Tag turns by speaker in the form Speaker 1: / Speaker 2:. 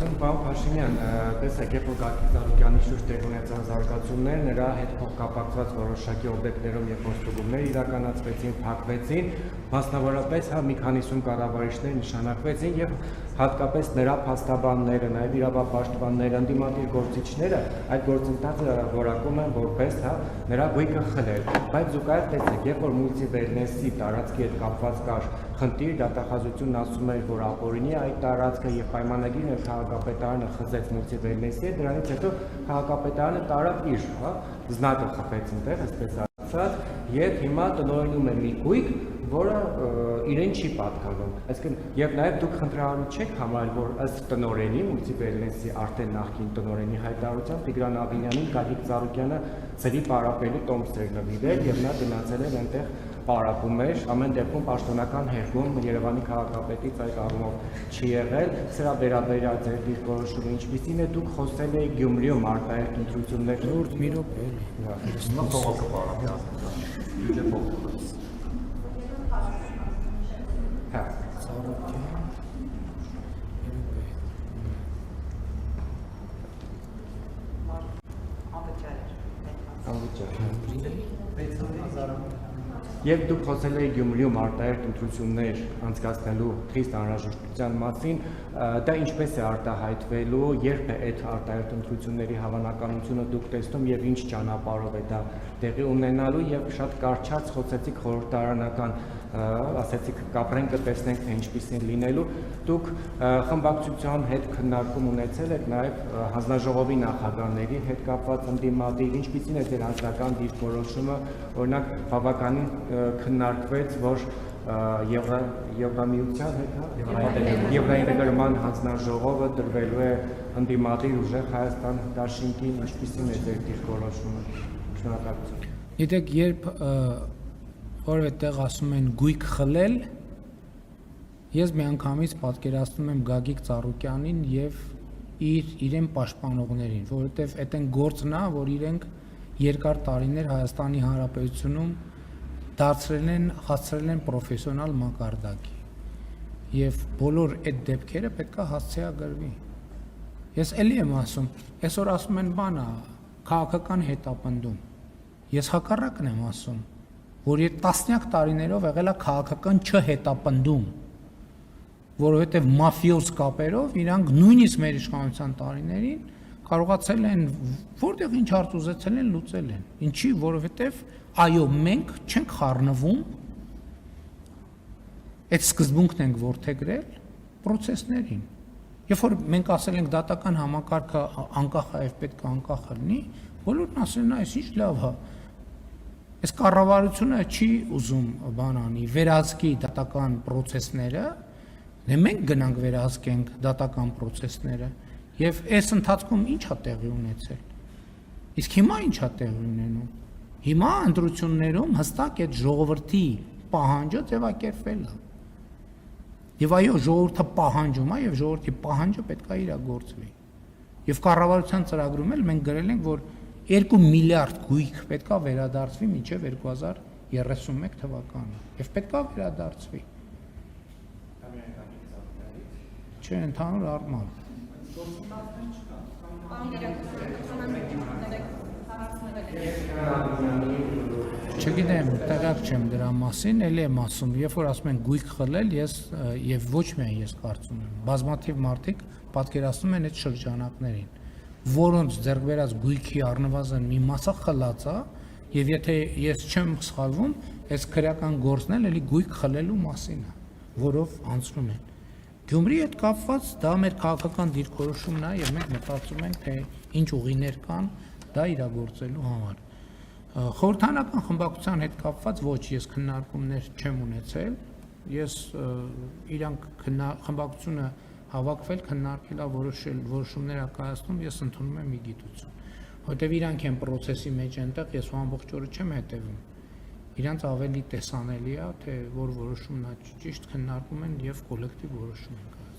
Speaker 1: Շնորհակալություն, պարոն Փաշինյան, տեսեք, երբ որ Գագիկ Ծառուկյանի շուրջ տեղի ունեցան զարգացումներ, նրա հետ փոխկապակցված որոշակի օբյեկտներում երբ որ ստուգումներ իրականացվեցին, փակվեցին, մասնավորապես մի քանիսում կառավարիչներ նշանակվեցին եւ հատկապես նրա փաստաբանները, նաեւ իրավապաշտպանները, ընդդիմադիր գործիչները այդ գործընթացը որակում են որպես նրա գույքը խլել, բայց զուգահեռ տեսեք, երբ որ մուլտիվերնեսի տարածքի հետ կապված կար խնդիր, դատախազությունն ասում էր, որ ապօրինի այդ տարածքը եւ պայմանագիրն էլ քաղաքապետարանը խզեց մուլտիվերնեսի հետ, դրանից հետո քաղաքապետարանը տարավ իր, զնակը խփեց այնտեղ, այսպես ասած, եւ հիմա տնօրինում է մի գույք, որը իրեն չի պատկանում, այսինքն եւ նաեւ դուք խնդրահարույց չեք համարել, որ ըստ տնօրենի մուլտիվերնեսի արդեն նախկին տնօրենի հայտարարությամբ Տիգրան Աբինյանին Գագիկ Ծառուկյանը ծրի պարապելու տոմս էր նվիրել եւ նա գնացել էր այնտեղ պարապում էր, ամեն դեպքում պաշտոնական հերգում Երևանի քաղաքապետից այդ առումով չի եղել, սրա վերաբերյալ ձեր դիրքորոշումը ինչպիսին է, դուք խոսել եք Գյումրիում արտահերթ ընտրություններ
Speaker 2: մի րոպե
Speaker 1: Եվ դուք խոսել եք Գյումրիում արտահերթ ընտրություններ անցկացնելու խիստ անհրաժեշտության մասին, դա ինչպես է արտահայտվելու, երբ է այդ արտահերթ ընտրությունների հավանականությունը դուք տեսնում եւ ինչ ճանապարհով է դա տեղի ունենալու եւ շատ կարճած խոսեցիք խորհրդարանական, ասեցիք կապրենք կտեսնենք թե ինչպիսին լինելու, դուք խմբակցության հետ քննարկում ունեցել եք նաեւ հանձնաժողովի նախագահների հետ կապված ընդդիմադիր, ինչպիսին է ձեր հանձնական դիրքորոշումը, օրինակ բավականին քննարկվեց, որ Եվրամիության հետ Եվրաինտեգրման հանձնաժողովը դրվելու է ընդդիմադիր ուժեղ Հայաստան դաշինքին, ինչպիսին է ձեր դիրքորոշումը։ Շնորհակալություն։
Speaker 2: Գիտեք, երբ որևէ տեղ ասում են գույք խլել, ես միանգամից պատկերացնում եմ Գագիկ Ծառուկյանին եւ իրեն պաշտպանողներին, որովհետեւ այդ այն գործն է, որ իրենք երկար տարիներ Հայաստանի Հանրապետությունում հասցրել են պրոֆեսիոնալ մակարդակի եւ բոլոր այդ դեպքերը պետք է հասցեագրվի։ Ես էլի եմ ասում, այսօր ասում են բանա, քաղաքական հետապնդում։ Ես հակառակն եմ ասում, որ այդ տասնյակ տարիներով եղել է քաղաքական չհետապնդում, որովհետեւ մաֆիոզ կապերով իրանք նույնիսկ մեր իշխանության տարիներին կարողացել են որտեղ ինչ հարց ուզեցել են լուծել են։ Ինչի, որովհետեւ այո, մենք չենք խառնվում, այդ սկզբունքն ենք որդեգրել process-ներին։ Երբ որ մենք ասել ենք դատական համակարգը անկախ է, պետք է անկախ լինի, բոլորն ասել են, այս ինչ լավ է։ Այս կառավարությունը չի ուզում բան անի, վերահսկի դատական process-ները, մենք գնանք վերահսկենք դատական process-ները, եւ այս ընթացքում ինչ է տեղի ունեցել։ Իսկ հիմա ինչ է տեղի ունենում։ Հիմա ընտրություններում հստակ այդ ժողովրդի պահանջը ձևակերպվել է։ Եվ այո, ժողովուրդը պահանջում է եւ ժողովրդի պահանջը պետք է իրագործվի։ Եվ կառավարության ծրագրում էլ մենք գրել ենք, որ 2 միլիարդ գույք պետք է վերադարձվի մինչև 2031 թվականը։ Եվ պետք է վերադարձվի։ Չէ, ընդհանուր առմամբ։ Չգիտեմ, տեղյակ չեմ դրա մասին, էլի եմ ասում, երբ որ ասում են գույք խլել, ես եւ ոչ միայն ես կարծում եմ, բազմաթիվ մարդիկ պատկերացնում են այդ շրջանակներին, որոնց ձեռք բերած գույքի առնվազն մի մասը խլած է, եւ եթե ես չեմ սխալվում, այս քրեական գործն էլ էլի գույք խլելու մասին է, որով անցնում են։ Գյումրի հետ կապված դա մեր քաղաքական դիրքորոշումն է եւ մենք մտածում ենք, թե ինչ ուղիներ կան դա իրագործելու համար։ Խորհրդանական խմբակցության հետ կապված ոչ, ես քննարկումներ չեմ ունեցել, ես իրանք խմբակցությունը հավաքվել, քննարկել, որոշումներ կայացնում, ես ընդունում եմ իգիտություն, որտեղ իրանք են process-ի մեջ այնտեղ, ես ամբողջ օրը չեմ հետևում, իրանք ավելի տեսանելի է, թե որ որոշումն է ճիշտ քննարկում են եւ կոլեկտիվ որոշում են կայացնում։